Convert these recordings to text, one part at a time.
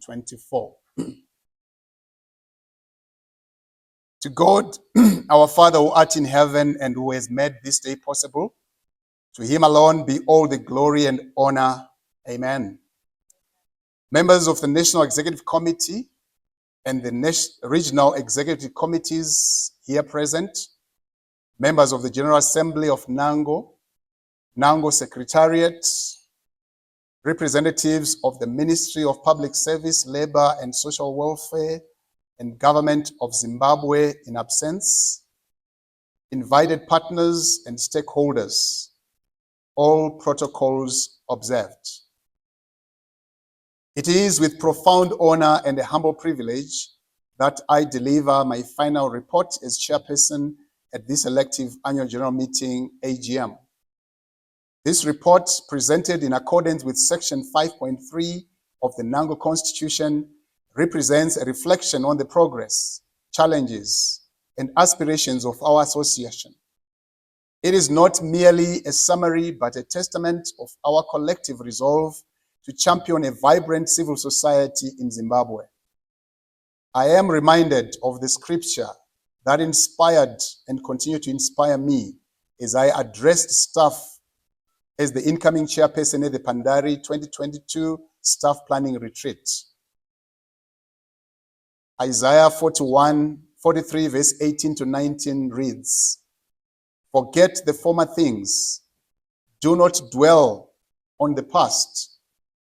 2024. To God, our Father who art in heaven and who has made this day possible, to him alone be all the glory and honor. Amen. Members of the National Executive Committee and the Regional Executive Committees here present, members of the General Assembly of NANGO, NANGO Secretariat, representatives of the Ministry of Public Service, Labor and Social Welfare, and Government of Zimbabwe in absence, invited partners and stakeholders, all protocols observed. It is with profound honor and a humble privilege that I deliver my final report as chairperson at this elective annual general meeting, AGM. This report, presented in accordance with Section 5.3 of the NANGO Constitution, represents a reflection on the progress, challenges, and aspirations of our association. It is not merely a summary, but a testament of our collective resolve to champion a vibrant civil society in Zimbabwe. I am reminded of the scripture that inspired and continued to inspire me as I addressed staff as the incoming chairperson at the Pandari 2022 Staff Planning Retreat. Isaiah 43 verse 18 to 19 reads, "Forget the former things, do not dwell on the past.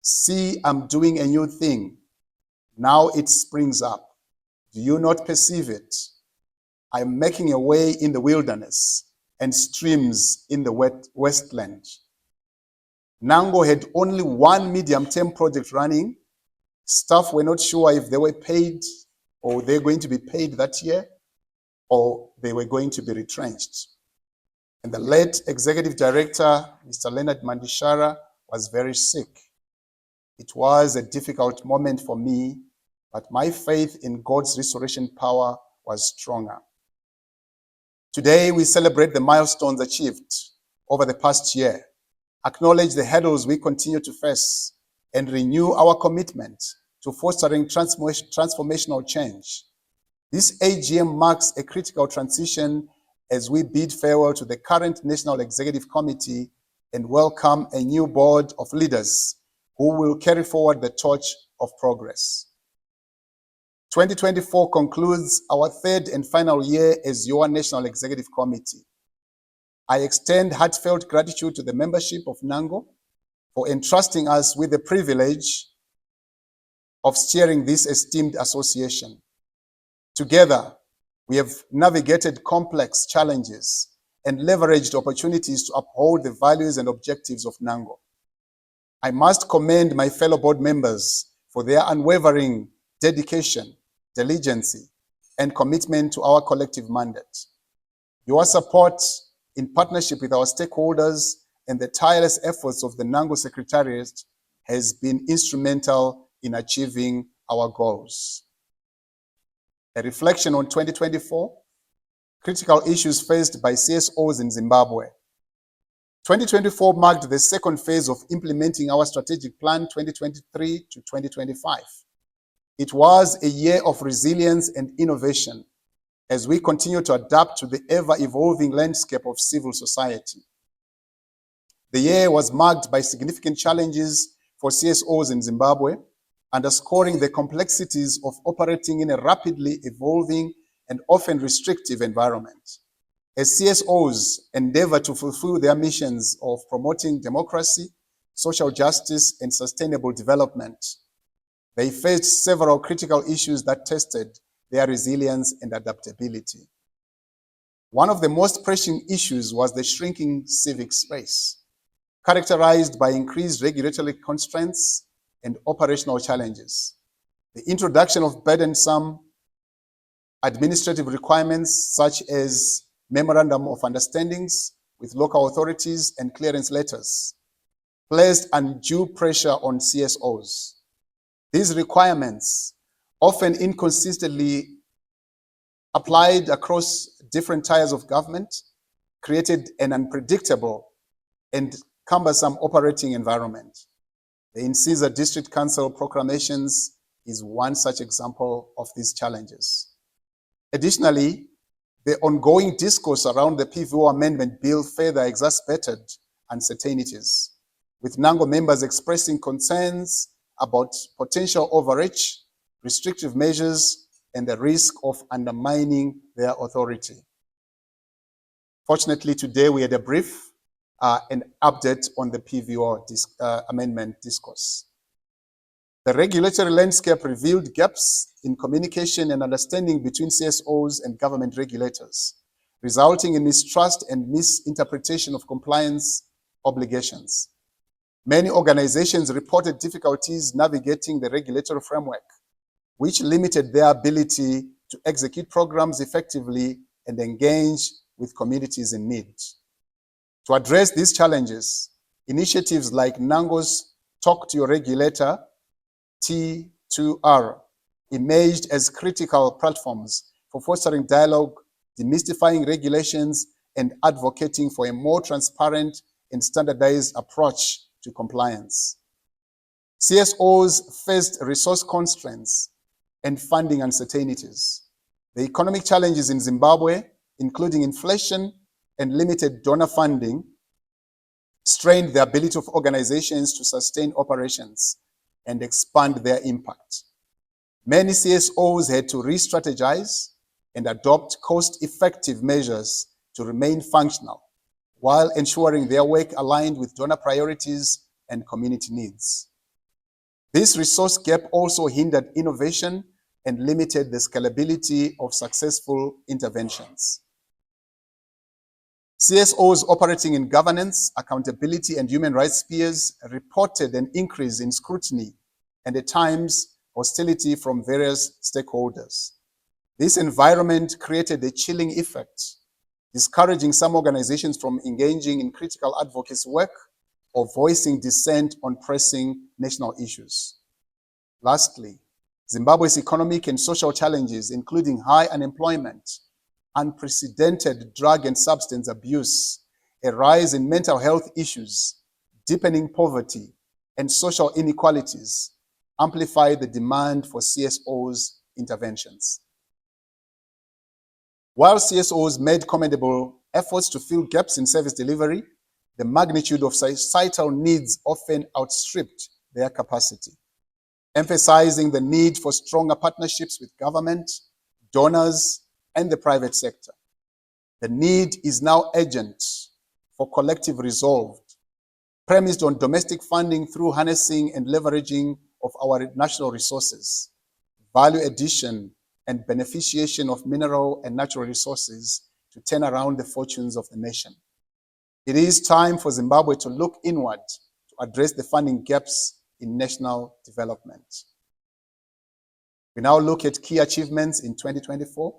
See, I'm doing a new thing. Now it springs up. Do you not perceive it? I'm making a way in the wilderness and streams in the wasteland." NANGO had only one medium-term project running. Staff were not sure if they were paid or they're going to be paid that year, or they were going to be retrenched. And the late executive director, Mr. Leonard Mandishara, was very sick. It was a difficult moment for me, but my faith in God's restoration power was stronger. Today, we celebrate the milestones achieved over the past year, acknowledge the hurdles we continue to face, and renew our commitment to fostering transformational change. This AGM marks a critical transition as we bid farewell to the current National Executive Committee and welcome a new board of leaders who will carry forward the torch of progress. 2024 concludes our third and final year as your National Executive Committee. I extend heartfelt gratitude to the membership of NANGO for entrusting us with the privilege of steering this esteemed association. Together, we have navigated complex challenges and leveraged opportunities to uphold the values and objectives of NANGO. I must commend my fellow board members for their unwavering dedication, diligence, and commitment to our collective mandate. Your support, in partnership with our stakeholders and the tireless efforts of the NANGO Secretariat, has been instrumental in achieving our goals. A reflection on 2024, critical issues faced by CSOs in Zimbabwe. 2024 marked the second phase of implementing our strategic plan 2023 to 2025. It was a year of resilience and innovation as we continue to adapt to the ever-evolving landscape of civil society. The year was marked by significant challenges for CSOs in Zimbabwe, underscoring the complexities of operating in a rapidly evolving and often restrictive environment. As CSOs endeavor to fulfill their missions of promoting democracy, social justice, and sustainable development, they faced several critical issues that tested their resilience and adaptability. One of the most pressing issues was the shrinking civic space, characterized by increased regulatory constraints and operational challenges. The introduction of burdensome administrative requirements such as memorandum of understandings with local authorities and clearance letters placed undue pressure on CSOs. These requirements, often inconsistently applied across different tiers of government, created an unpredictable and cumbersome operating environment. The Insiza District Council proclamations is one such example of these challenges. Additionally, the ongoing discourse around the PVO Amendment Bill further exacerbated uncertainties, with NANGO members expressing concerns about potential overreach, restrictive measures, and the risk of undermining their authority. Fortunately, today we had a brief an update on the PVO amendment discourse. The regulatory landscape revealed gaps in communication and understanding between CSOs and government regulators, resulting in mistrust and misinterpretation of compliance obligations. Many organizations reported difficulties navigating the regulatory framework, which limited their ability to execute programs effectively and engage with communities in need. To address these challenges, initiatives like NANGO's Talk to Your Regulator, T2R, emerged as critical platforms for fostering dialogue, demystifying regulations, and advocating for a more transparent and standardized approach to compliance. CSOs faced resource constraints and funding uncertainties. The economic challenges in Zimbabwe, including inflation and limited donor funding, strained the ability of organizations to sustain operations and expand their impact. Many CSOs had to re-strategize and adopt cost-effective measures to remain functional, while ensuring their work aligned with donor priorities and community needs. This resource gap also hindered innovation and limited the scalability of successful interventions. CSOs operating in governance, accountability, and human rights spheres reported an increase in scrutiny and at times hostility from various stakeholders. This environment created a chilling effect, discouraging some organizations from engaging in critical advocacy work or voicing dissent on pressing national issues. Lastly, Zimbabwe's economic and social challenges, including high unemployment, unprecedented drug and substance abuse, a rise in mental health issues, deepening poverty, and social inequalities, amplify the demand for CSOs' interventions. While CSOs made commendable efforts to fill gaps in service delivery, the magnitude of societal needs often outstripped their capacity, emphasizing the need for stronger partnerships with government, donors, and the private sector. The need is now urgent for collective resolve, premised on domestic funding through harnessing and leveraging of our national resources, value addition and beneficiation of mineral and natural resources to turn around the fortunes of the nation. It is time for Zimbabwe to look inward to address the funding gaps in national development. We now look at key achievements in 2024,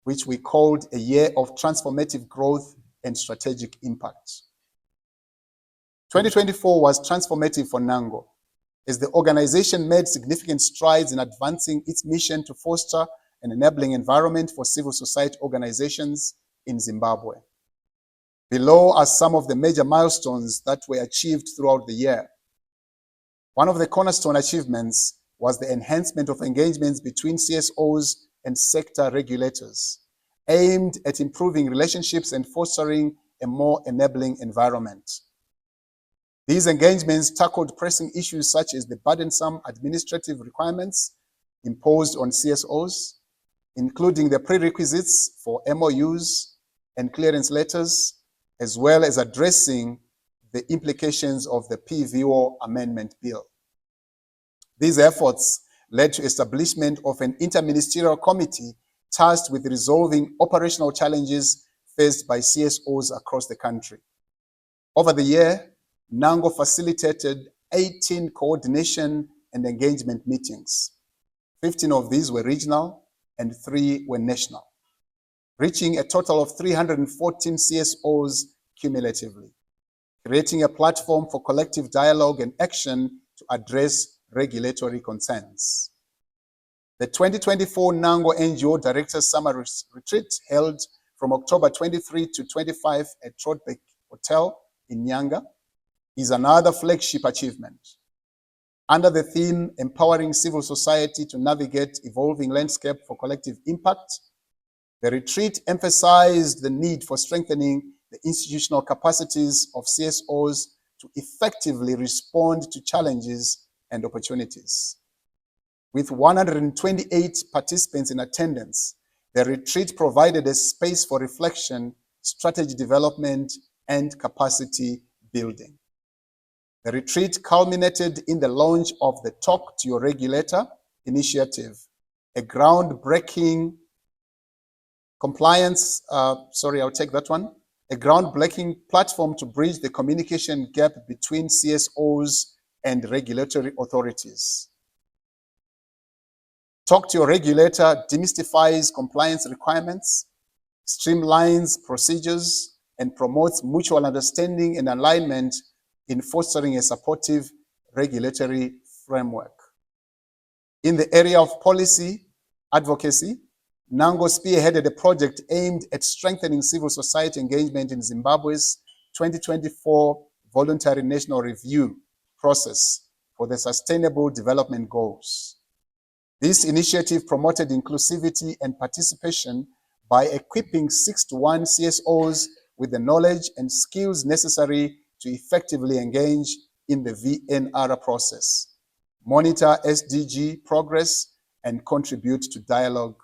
which we called a year of transformative growth and strategic impact. 2024 was transformative for NANGO, as the organization made significant strides in advancing its mission to foster an enabling environment for civil society organizations in Zimbabwe. Below are some of the major milestones that were achieved throughout the year. One of the cornerstone achievements was the enhancement of engagements between CSOs and sector regulators, aimed at improving relationships and fostering a more enabling environment. These engagements tackled pressing issues such as the burdensome administrative requirements imposed on CSOs, including the prerequisites for MOUs and clearance letters, as well as addressing the implications of the PVO Amendment Bill. These efforts led to establishment of an interministerial committee tasked with resolving operational challenges faced by CSOs across the country. Over the year, NANGO facilitated 18 coordination and engagement meetings. 15 of these were regional and 3 were national, reaching a total of 314 CSOs cumulatively, creating a platform for collective dialogue and action to address regulatory concerns. The 2024 NANGO NGO Directors Summer Retreat, held from October 23 to 25 at Troutbeck Hotel in Nyanga, is another flagship achievement. Under the theme, Empowering Civil Society to Navigate Evolving Landscape for Collective Impact, the retreat emphasized the need for strengthening the institutional capacities of CSOs to effectively respond to challenges and opportunities. With 128 participants in attendance, the retreat provided a space for reflection, strategy development, and capacity building. The retreat culminated in the launch of the Talk to Your Regulator initiative, a groundbreaking a groundbreaking platform to bridge the communication gap between CSOs and regulatory authorities. Talk to Your Regulator demystifies compliance requirements, streamlines procedures, and promotes mutual understanding and alignment in fostering a supportive regulatory framework. In the area of policy advocacy, NANGO spearheaded a project aimed at strengthening civil society engagement in Zimbabwe's 2024 Voluntary National Review process for the Sustainable Development Goals. This initiative promoted inclusivity and participation by equipping 61 CSOs with the knowledge and skills necessary to effectively engage in the VNR process, monitor SDG progress, and contribute to dialogue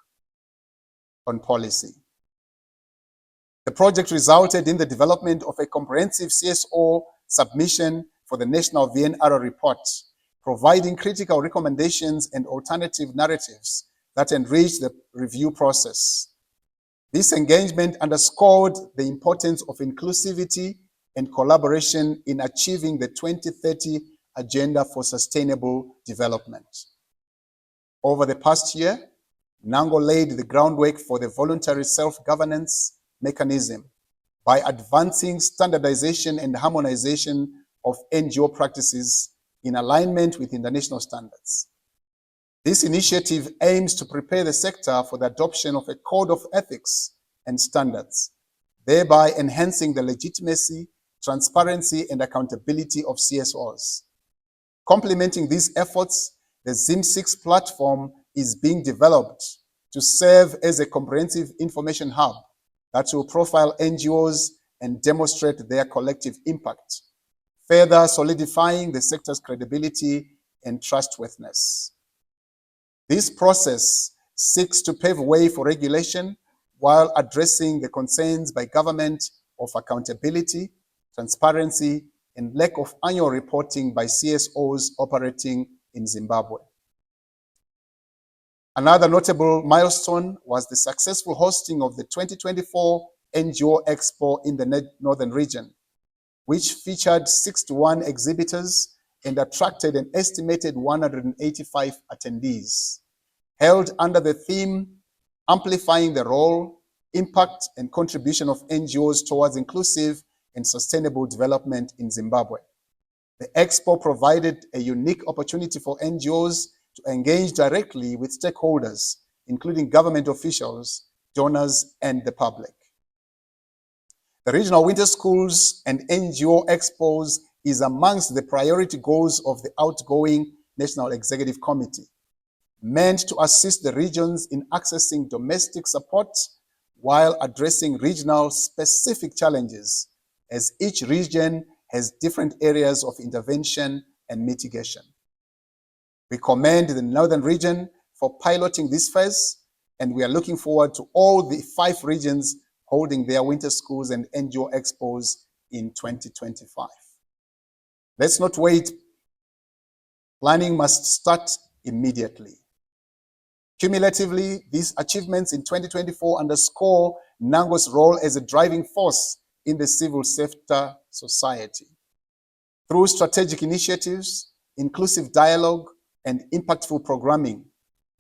on policy. The project resulted in the development of a comprehensive CSO submission for the National VNR report, providing critical recommendations and alternative narratives that enrich the review process. This engagement underscored the importance of inclusivity and collaboration in achieving the 2030 Agenda for Sustainable Development. Over the past year, NANGO laid the groundwork for the voluntary self-governance mechanism by advancing standardization and harmonization of NGO practices in alignment with international standards. This initiative aims to prepare the sector for the adoption of a code of ethics and standards, thereby enhancing the legitimacy, transparency, and accountability of CSOs. Complementing these efforts, the ZIM6 platform is being developed to serve as a comprehensive information hub that will profile NGOs and demonstrate their collective impact, further solidifying the sector's credibility and trustworthiness. This process seeks to pave way for regulation while addressing the concerns by government of accountability, transparency, and lack of annual reporting by CSOs operating in Zimbabwe. Another notable milestone was the successful hosting of the 2024 NGO Expo in the Northern region, which featured 61 exhibitors and attracted an estimated 185 attendees. Held under the theme, Amplifying the Role, Impact, and Contribution of NGOs Towards Inclusive and Sustainable Development in Zimbabwe. The Expo provided a unique opportunity for NGOs to engage directly with stakeholders, including government officials, donors, and the public. The Regional Winter Schools and NGO Expos is amongst the priority goals of the outgoing National Executive Committee, meant to assist the regions in accessing domestic support while addressing regional specific challenges, as each region has different areas of intervention and mitigation. We commend the Northern region for piloting this phase, and we are looking forward to all the 5 regions holding their winter schools and NGO expos in 2025. Let's not wait. Planning must start immediately. Cumulatively, these achievements in 2024 underscore NANGO's role as a driving force in the civil sector society. Through strategic initiatives, inclusive dialogue, and impactful programming,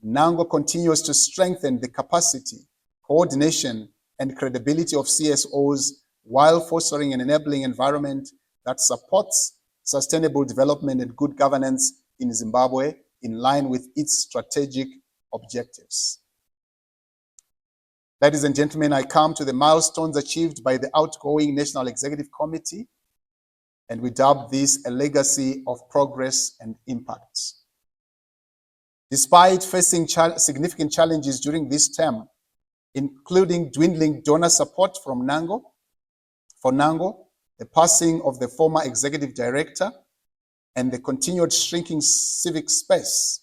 NANGO continues to strengthen the capacity, coordination, and credibility of CSOs while fostering an enabling environment that supports sustainable development and good governance in Zimbabwe in line with its strategic objectives. Ladies and gentlemen, I come to the milestones achieved by the outgoing National Executive Committee. and we dub this a legacy of progress and impact. Despite facing significant challenges during this term, including dwindling donor support from NANGO, the passing of the former executive director, and the continued shrinking civic space,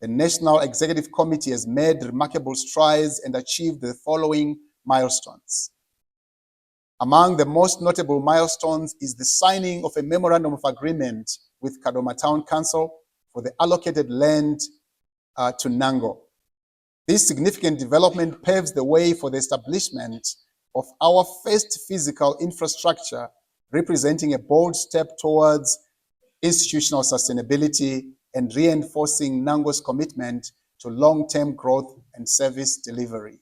the National Executive Committee has made remarkable strides and achieved the following milestones. Among the most notable milestones is the signing of a memorandum of agreement with Kadoma Town Council for the allocated land to NANGO. This significant development paves the way for the establishment of our first physical infrastructure, representing a bold step towards institutional sustainability and reinforcing NANGO's commitment to long-term growth and service delivery.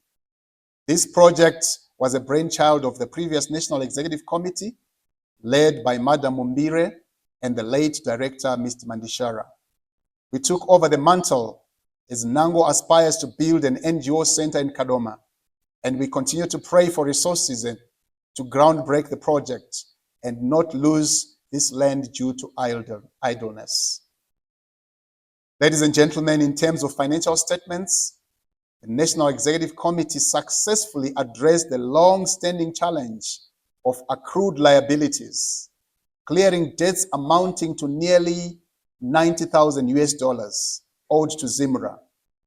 This project was a brainchild of the previous National Executive Committee, led by Madam Mumbire and the late director, Mr. Mandishara. We took over the mantle as NANGO aspires to build an NGO center in Kadoma, and we continue to pray for resources to groundbreak the project and not lose this land due to idleness. Ladies and gentlemen, in terms of financial statements, the National Executive Committee successfully addressed the long-standing challenge of accrued liabilities, clearing debts amounting to nearly $90,000 owed to Zimra,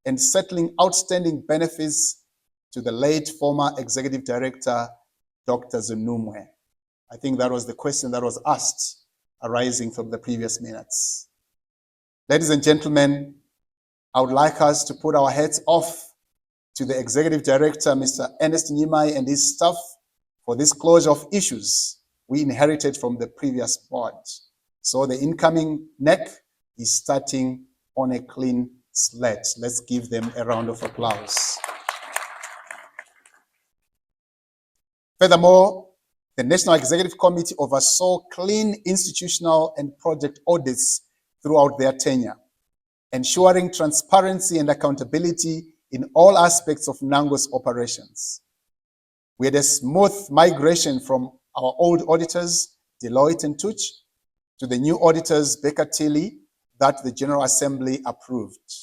and settling outstanding benefits to the late former Executive Director, Dr. Zunumwe. I think that was the question that was asked arising from the previous minutes. Ladies and gentlemen, I would like us to put our hats off to the Executive Director, Mr. Ernest Nyimai, and his staff for this closure of issues we inherited from the previous board. So the incoming NEC is starting on a clean slate. Let's give them a round of applause. Furthermore, the National Executive Committee oversaw clean institutional and project audits throughout their tenure, ensuring transparency and accountability in all aspects of NANGO's operations. We had a smooth migration from our old auditors, Deloitte and Touch, to the new auditors, Baker Tilly, that the General Assembly approved.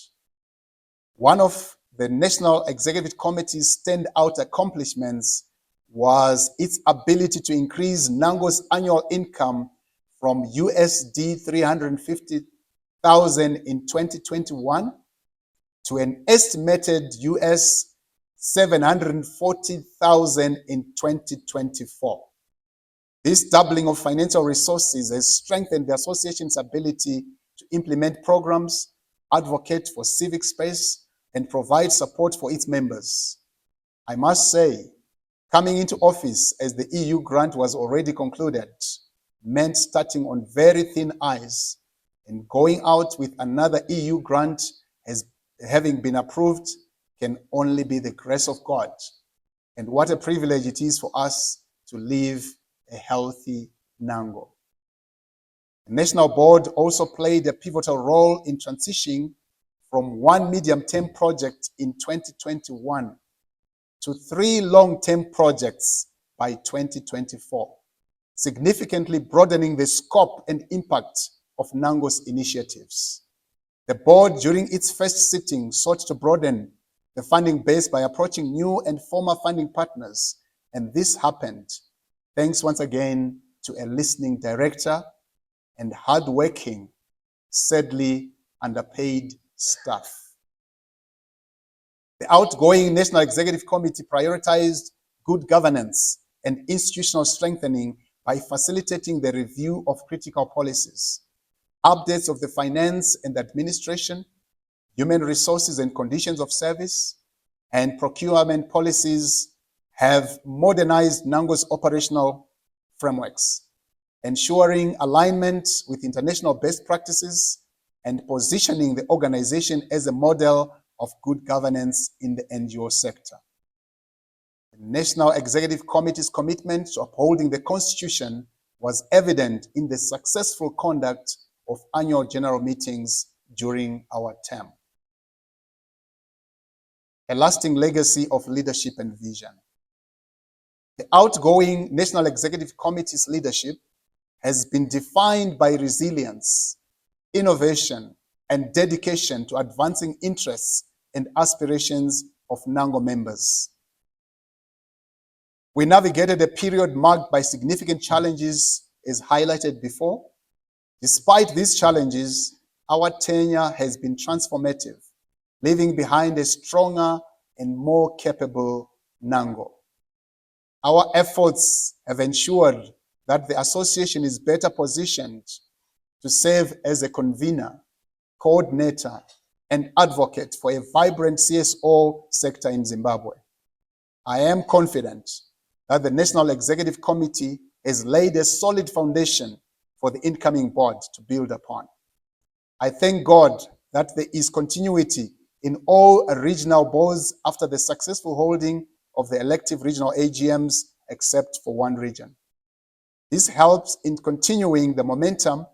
One of the National Executive Committee's standout accomplishments was its ability to increase NANGO's annual income from USD 350,000 in 2021 to an estimated US 740,000 in 2024. This doubling of financial resources has strengthened the association's ability to implement programs, advocate for civic space, and provide support for its members. I must say, coming into office as the EU grant was already concluded meant starting on very thin ice, and going out with another EU grant as having been approved can only be the grace of God. And what a privilege it is for us to live a healthy NANGO. The National Board also played a pivotal role in transitioning from one medium-term project in 2021 to 3 long-term projects by 2024, significantly broadening the scope and impact of NANGO's initiatives. The board, during its first sitting, sought to broaden the funding base by approaching new and former funding partners, and this happened thanks once again to a listening director and hardworking, sadly underpaid staff. The outgoing National Executive Committee prioritized good governance and institutional strengthening by facilitating the review of critical policies, updates of the finance and administration, human resources and conditions of service, and procurement policies have modernized NANGO's operational frameworks, ensuring alignment with international best practices and positioning the organization as a model of good governance in the NGO sector. The National Executive Committee's commitment to upholding the Constitution was evident in the successful conduct of annual general meetings during our term. A lasting legacy of leadership and vision. The outgoing National Executive Committee's leadership has been defined by resilience, innovation, and dedication to advancing interests and aspirations of NANGO members. We navigated a period marked by significant challenges, as highlighted before. Despite these challenges, our tenure has been transformative, leaving behind a stronger and more capable NANGO. Our efforts have ensured that the association is better positioned to serve as a convener, coordinator, and advocate for a vibrant CSO sector in Zimbabwe. I am confident that the National Executive Committee has laid a solid foundation for the incoming board to build upon. I thank God that there is continuity in all regional boards after the successful holding of the elective regional AGMs, except for one region. This helps in continuing the momentum,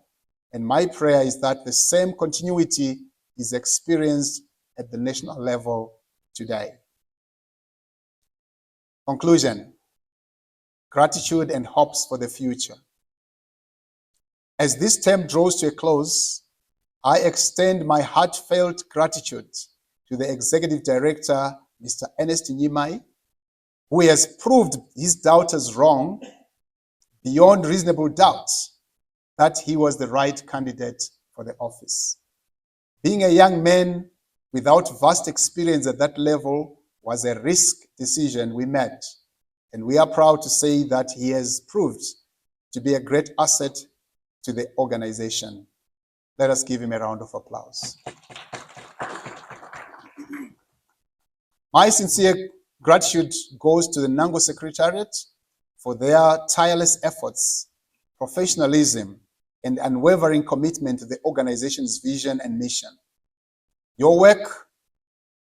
and my prayer is that the same continuity is experienced at the national level today. Conclusion: gratitude and hopes for the future. As this term draws to a close, I extend my heartfelt gratitude to the Executive Director, Mr. Ernest Nyimai, who has proved his doubters wrong beyond reasonable doubt that he was the right candidate for the office. Being a young man without vast experience at that level was a risk decision we made, and we are proud to say that he has proved to be a great asset to the organization. Let us give him a round of applause. My sincere gratitude goes to the NANGO Secretariat for their tireless efforts, professionalism, and unwavering commitment to the organization's vision and mission. Your work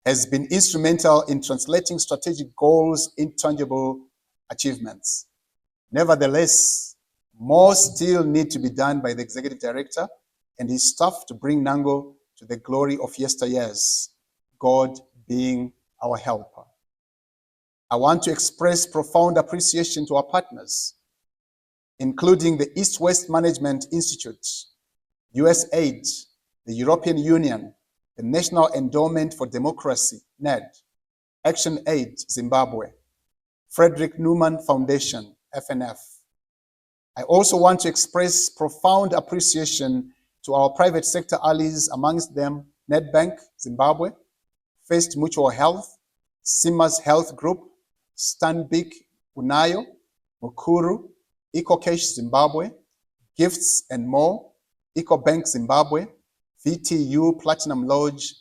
has been instrumental in translating strategic goals into tangible achievements. Nevertheless, more still need to be done by the Executive Director and his staff to bring NANGO to the glory of yesteryears, God being our helper. I want to express profound appreciation to our partners, including the East-West Management Institute, USAID, the European Union, the National Endowment for Democracy, NED, Action Aid, Zimbabwe, Frederick Newman Foundation, FNF. I also want to express profound appreciation to our private sector allies, amongst them Nedbank, Zimbabwe, First Mutual Health, Simas Health Group, Stanbic, Unayo, Mukuru, EcoCash Zimbabwe, Gifts and More, EcoBank Zimbabwe, VTU Platinum Lodge,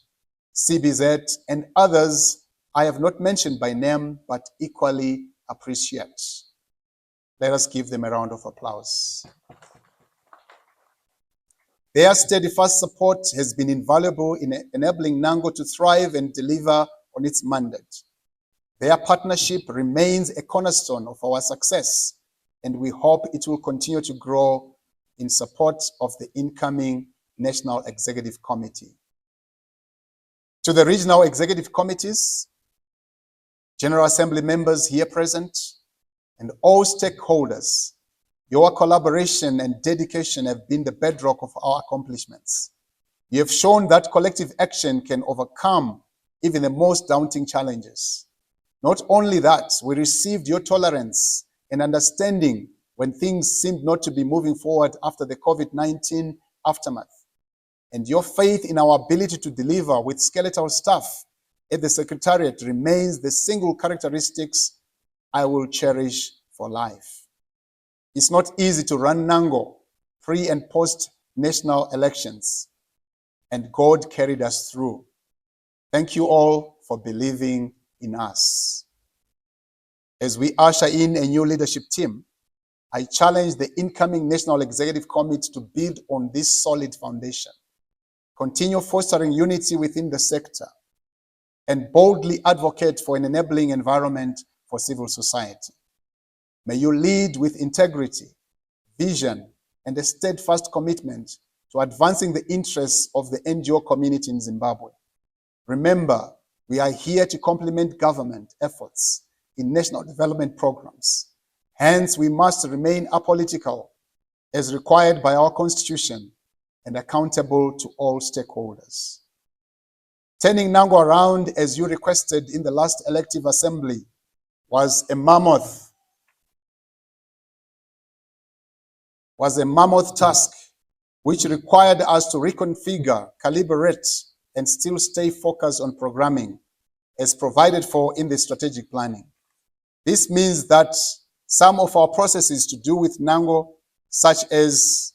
CBZ, and others I have not mentioned by name, but equally appreciate. Let us give them a round of applause. Their steadfast support has been invaluable in enabling NANGO to thrive and deliver on its mandate. Their partnership remains a cornerstone of our success, and we hope it will continue to grow in support of the incoming National Executive Committee. To the regional executive committees, General Assembly members here present, and all stakeholders, your collaboration and dedication have been the bedrock of our accomplishments. You have shown that collective action can overcome even the most daunting challenges. Not only that, we received your tolerance and understanding when things seemed not to be moving forward after the COVID-19 aftermath. And your faith in our ability to deliver with skeletal staff at the Secretariat remains the single characteristics I will cherish for life. It's not easy to run NANGO pre and post national elections, and God carried us through. Thank you all for believing in us. As we usher in a new leadership team, I challenge the incoming National Executive Committee to build on this solid foundation, continue fostering unity within the sector, and boldly advocate for an enabling environment for civil society. May you lead with integrity, vision, and a steadfast commitment to advancing the interests of the NGO community in Zimbabwe. Remember, we are here to complement government efforts in national development programs. Hence, we must remain apolitical as required by our Constitution and accountable to all stakeholders. Turning NANGO around, as you requested in the last elective assembly, was a mammoth task which required us to reconfigure, calibrate, and still stay focused on programming as provided for in the strategic planning. This means that some of our processes to do with NANGO, such as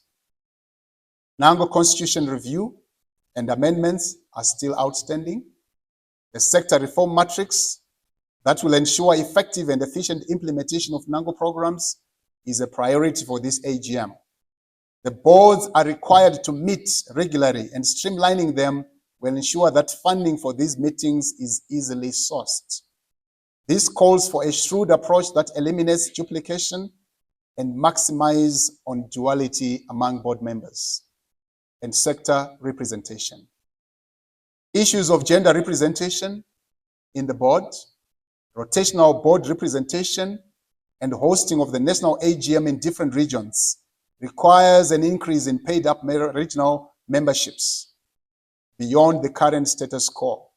NANGO Constitution review and amendments, are still outstanding. The sector reform matrix that will ensure effective and efficient implementation of NANGO programs is a priority for this AGM. The boards are required to meet regularly, and streamlining them will ensure that funding for these meetings is easily sourced. This calls for a shrewd approach that eliminates duplication and maximizes on duality among board members and sector representation. Issues of gender representation in the board, rotational board representation, and hosting of the national AGM in different regions requires an increase in paid-up regional memberships beyond the current status quo.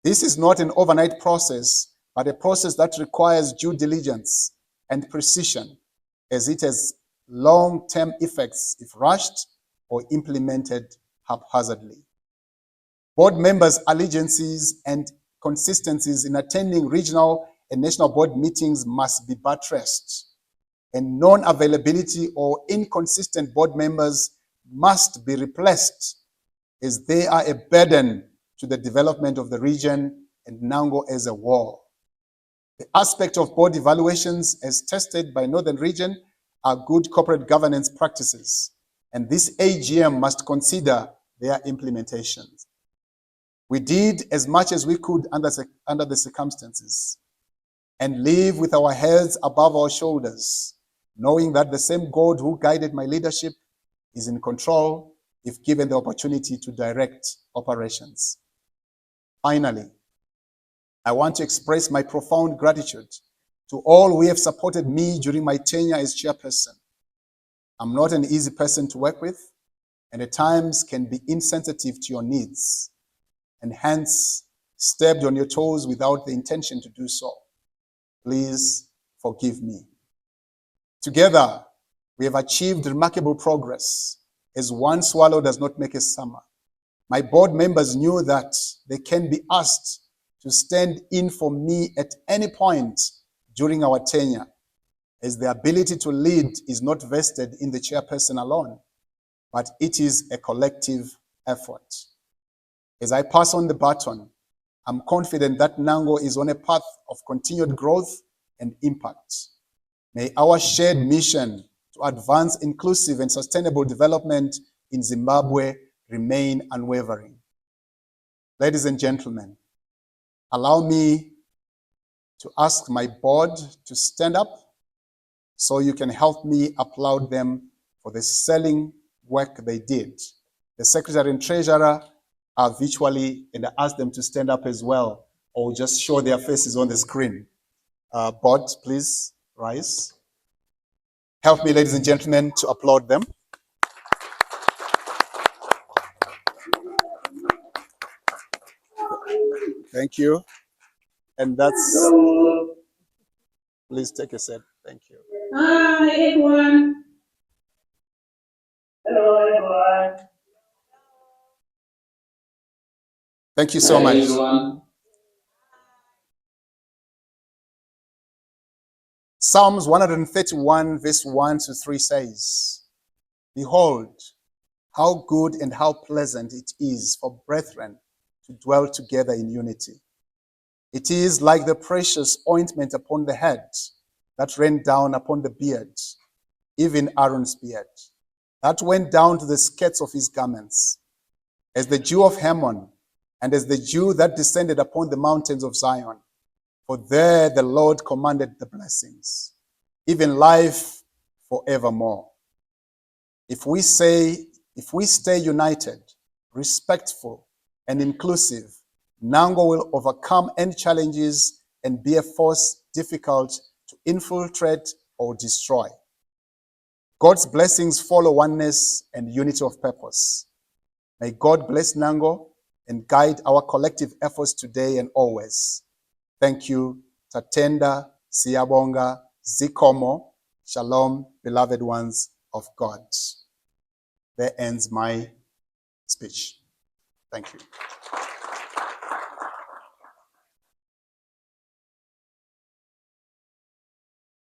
This is not an overnight process, but a process that requires due diligence and precision, as it has long-term effects if rushed or implemented haphazardly. Board members' allegiances and consistencies in attending regional and national board meetings must be buttressed, and non-availability or inconsistent board members must be replaced, as they are a burden to the development of the region and NANGO as a whole. The aspect of board evaluations as tested by Northern Region are good corporate governance practices, and this AGM must consider their implementations. We did as much as we could under the circumstances and live with our heads above our shoulders, knowing that the same God who guided my leadership is in control if given the opportunity to direct operations. Finally, I want to express my profound gratitude to all who have supported me during my tenure as chairperson. I'm not an easy person to work with, and at times can be insensitive to your needs, and hence stepped on your toes without the intention to do so. Please forgive me. Together, we have achieved remarkable progress, as one swallow does not make a summer. My board members knew that they can be asked to stand in for me at any point during our tenure, as the ability to lead is not vested in the chairperson alone, but it is a collective effort. As I pass on the baton, I'm confident that NANGO is on a path of continued growth and impact. May our shared mission to advance inclusive and sustainable development in Zimbabwe remain unwavering. Ladies and gentlemen, allow me to ask my board to stand up so you can help me applaud them for the sterling work they did. The Secretary and Treasurer are virtually, and I ask them to stand up as well, or just show their faces on the screen. Board, please rise. Help me, ladies and gentlemen, to applaud them. Thank you. And that's, please take a seat. Thank you. Hi, everyone. Hello, everyone. Thank you so much. Everyone. Psalms 131 verse 1 to 3 says, "Behold, how good and how pleasant it is for brethren to dwell together in unity. It is like the precious ointment upon the head that ran down upon the beard, even Aaron's beard, that went down to the skirts of his garments, as the dew of Hermon, and as the dew that descended upon the mountains of Zion. For there the Lord commanded the blessings, even life forevermore." If we stay united, respectful, and inclusive, NANGO will overcome any challenges and be a force difficult to infiltrate or destroy. God's blessings follow oneness and unity of purpose. May God bless NANGO and guide our collective efforts today and always. Thank you. Tatenda, Siyabonga, Zikomo. Shalom, beloved ones of God. That ends my speech. Thank you.